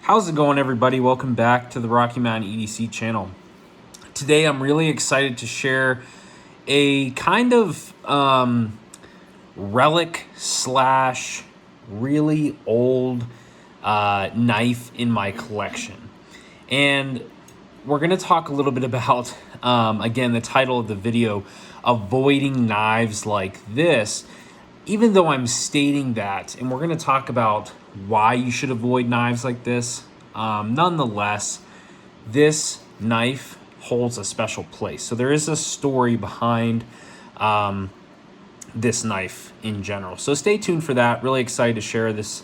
How's it going, everybody? Welcome back to the Rocky Mountain EDC channel. Today I'm really excited to share a kind of relic slash really old knife in my collection. And we're going to talk a little bit about, again, the title of the video, avoiding knives like this. Even though I'm stating that, and we're going to talk about why you should avoid knives like this, nonetheless, this knife holds a special place. So there is a story behind this knife in general. So stay tuned for that. Really excited to share this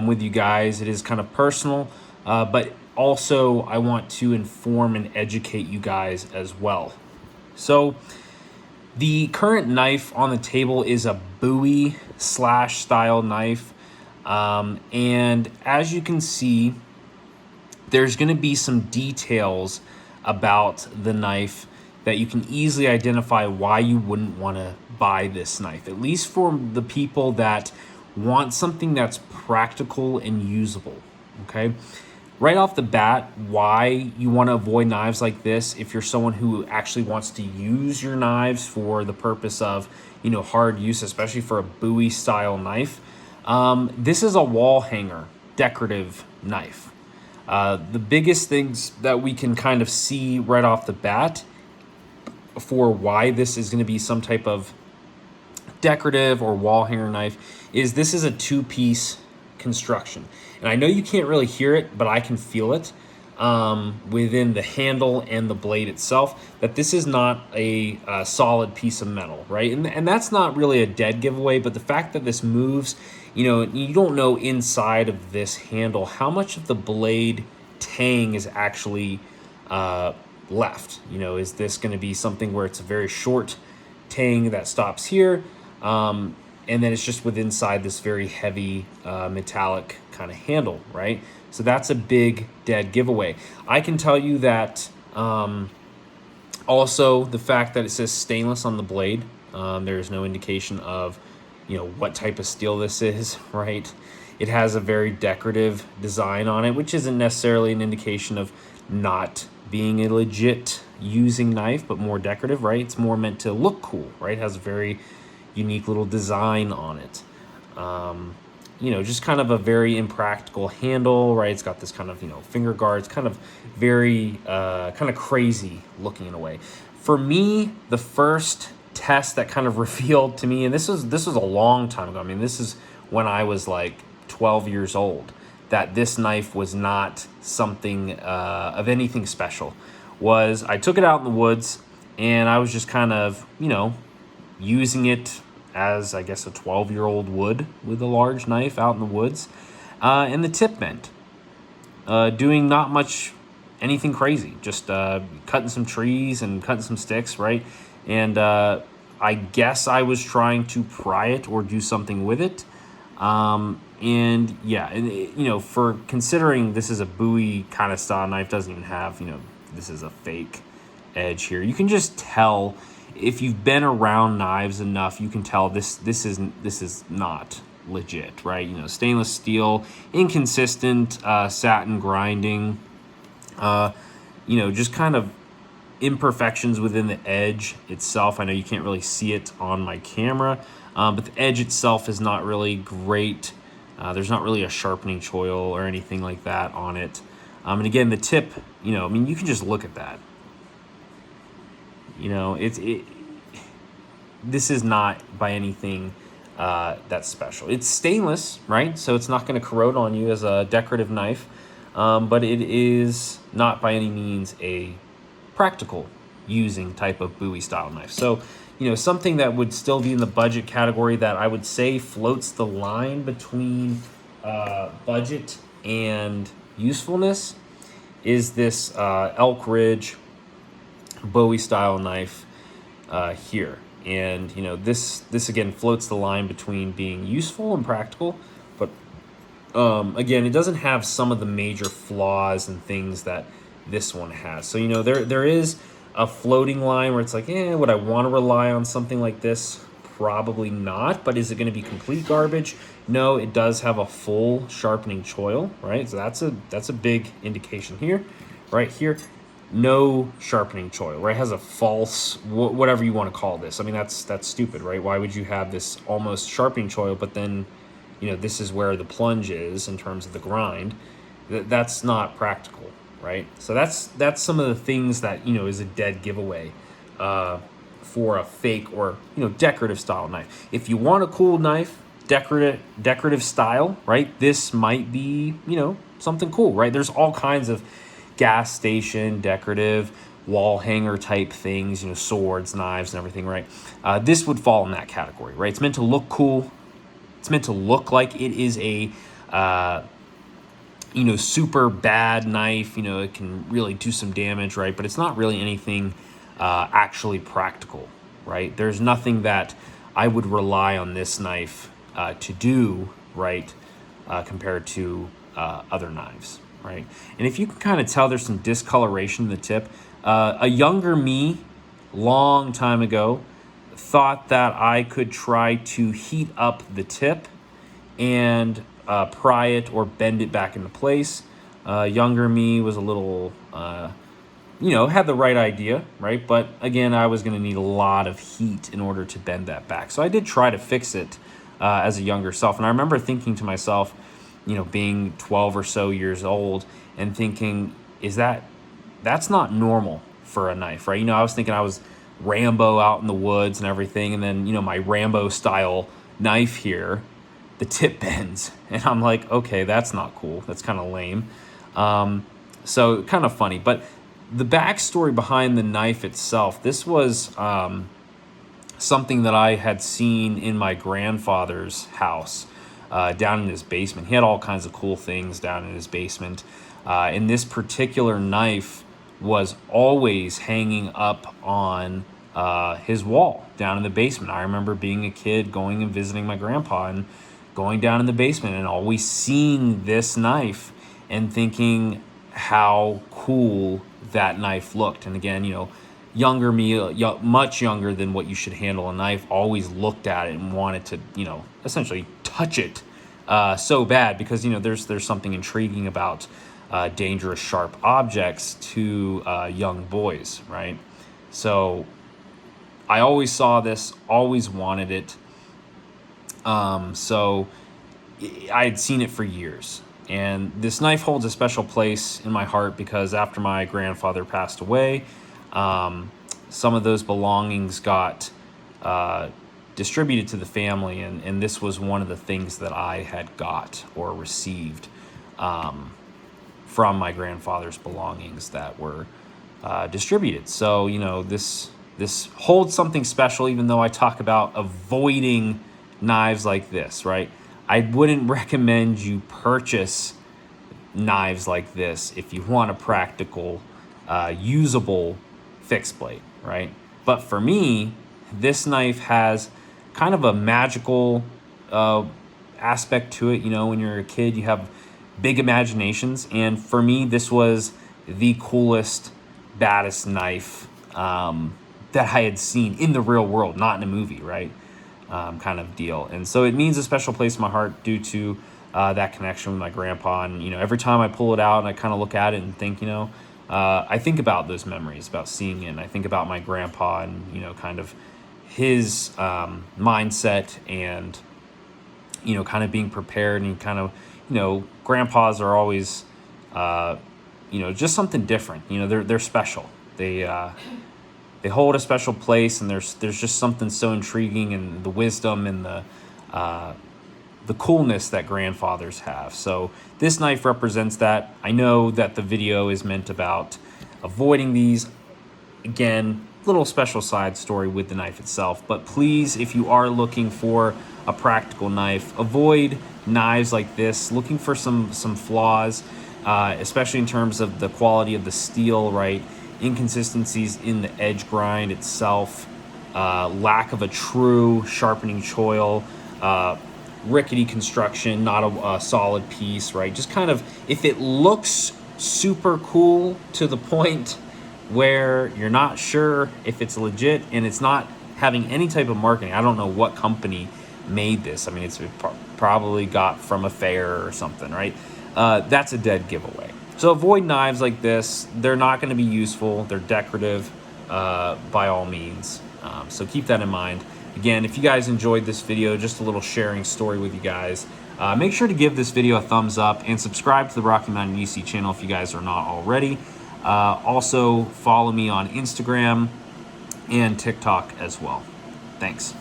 with you guys. It is kind of personal, but also I want to inform and educate you guys as well. So the current knife on the table is a Bowie slash style knife. And as you can see, there's going to be some details about the knife that you can easily identify why you wouldn't want to buy this knife, at least for the people that want something that's practical and usable. Okay. Right off the bat, why you want to avoid knives like this if you're someone who actually wants to use your knives for the purpose of, hard use, especially for a Bowie style knife. This is a wall hanger, decorative knife. The biggest things that we can kind of see right off the bat for why this is going to be some type of decorative or wall hanger knife is this is a two-piece construction. And I know you can't really hear it, but I can feel it within the handle and the blade itself, that this is not a solid piece of metal, right? And that's not really a dead giveaway, but the fact that this moves, you don't know inside of this handle how much of the blade tang is actually left. Is this going to be something where it's a very short tang that stops here, and then it's just with inside this very heavy metallic kind of handle, right? So that's a big dead giveaway. I can tell you that also the fact that it says stainless on the blade, there's no indication of, what type of steel this is, right? It has a very decorative design on it, which isn't necessarily an indication of not being a legit using knife, but more decorative, right? It's more meant to look cool, right? It has a very unique little design on it. Just kind of a very impractical handle, right? It's got this kind of, finger guards, kind of very, kind of crazy looking in a way. For me, the first test that kind of revealed to me, and this was a long time ago. I mean, this is when I was like 12 years old, that this knife was not something of anything special, was I took it out in the woods and I was just kind of, using it as I guess a 12-year-old would with a large knife out in the woods, and the tip bent. Doing not much anything crazy, just cutting some trees and cutting some sticks, right? And I guess I was trying to pry it or do something with it. And yeah, and for considering this is a Bowie kind of style knife, doesn't even have, this is a fake edge here. You can just tell. If you've been around knives enough, you can tell this is not legit, right? Stainless steel, inconsistent satin grinding, just kind of imperfections within the edge itself. I know you can't really see it on my camera, but the edge itself is not really great. There's not really a sharpening choil or anything like that on it. And again, the tip, you can just look at that. This is not by anything that's special. It's stainless, right? So it's not going to corrode on you as a decorative knife, but it is not by any means a practical using type of Bowie style knife. So, something that would still be in the budget category that I would say floats the line between budget and usefulness is this Elk Ridge Bowie style knife here. And this again floats the line between being useful and practical, but again, it doesn't have some of the major flaws and things that this one has. So there is a floating line where it's like, would I want to rely on something like this? Probably not, but is it going to be complete garbage? No, it does have a full sharpening choil, right? So that's a big indication here, right here. No sharpening choil, right? It has a false, whatever you want to call this. I mean, that's stupid, right? Why would you have this almost sharpening choil, but then, this is where the plunge is in terms of the grind? That's not practical, right? So that's some of the things that is a dead giveaway for a fake or decorative style knife. If you want a cool knife, decorative style, right? This might be something cool, right? There's all kinds of gas station decorative wall hanger type things, swords, knives, and everything, right? This would fall in that category, right? It's meant to look cool. It's meant to look like it is a super bad knife. It can really do some damage, right? But it's not really anything actually practical, right? There's nothing that I would rely on this knife to do, right, compared to other knives, right? And if you can kind of tell, there's some discoloration in the tip. A younger me, long time ago, thought that I could try to heat up the tip and pry it or bend it back into place. Younger me was a little, had the right idea, right? But again, I was going to need a lot of heat in order to bend that back. So I did try to fix it as a younger self. And I remember thinking to myself, being 12 or so years old and thinking, that's not normal for a knife, right? I was thinking I was Rambo out in the woods and everything. And then, my Rambo style knife here, the tip bends. And I'm like, okay, that's not cool. That's kind of lame. So kind of funny. But the backstory behind the knife itself, this was something that I had seen in my grandfather's house down in his basement. He had all kinds of cool things down in his basement. And this particular knife was always hanging up on his wall down in the basement. I remember being a kid going and visiting my grandpa and going down in the basement and always seeing this knife and thinking how cool that knife looked. And again, younger me, much younger than what you should handle a knife, always looked at it and wanted to, essentially touch it so bad because, there's something intriguing about dangerous, sharp objects to young boys, right? So I always saw this, always wanted it. So I had seen it for years. And this knife holds a special place in my heart because after my grandfather passed away, some of those belongings got distributed to the family. And this was one of the things that I had got or received from my grandfather's belongings that were distributed. So, this holds something special, even though I talk about avoiding knives like this, right? I wouldn't recommend you purchase knives like this if you want a practical, usable fixed blade, right? But for me, this knife has kind of a magical aspect to it. When you're a kid, you have big imaginations. And for me, this was the coolest, baddest knife that I had seen in the real world, not in a movie, right? Kind of deal. And so it means a special place in my heart due to that connection with my grandpa. And, every time I pull it out and I kind of look at it and think, I think about those memories, about seeing it. And I think about my grandpa and, kind of his mindset and, kind of being prepared and kind of, grandpas are always, just something different. They're special. They hold a special place, and there's just something so intriguing in the wisdom and the coolness that grandfathers have. So this knife represents that. I know that the video is meant about avoiding these. Again, little special side story with the knife itself. But please, if you are looking for a practical knife, avoid knives like this. Looking for some flaws, especially in terms of the quality of the steel, right? Inconsistencies in the edge grind itself, lack of a true sharpening choil, rickety construction, not a solid piece, right? Just kind of, if it looks super cool to the point where you're not sure if it's legit and it's not having any type of marketing. I don't know what company made this. I mean, it's probably got from a fair or something, right? That's a dead giveaway. So avoid knives like this. They're not going to be useful. They're decorative by all means. So keep that in mind. Again, if you guys enjoyed this video, just a little sharing story with you guys, make sure to give this video a thumbs up and subscribe to the Rocky Mountain UC channel if you guys are not already. Also, follow me on Instagram and TikTok as well. Thanks.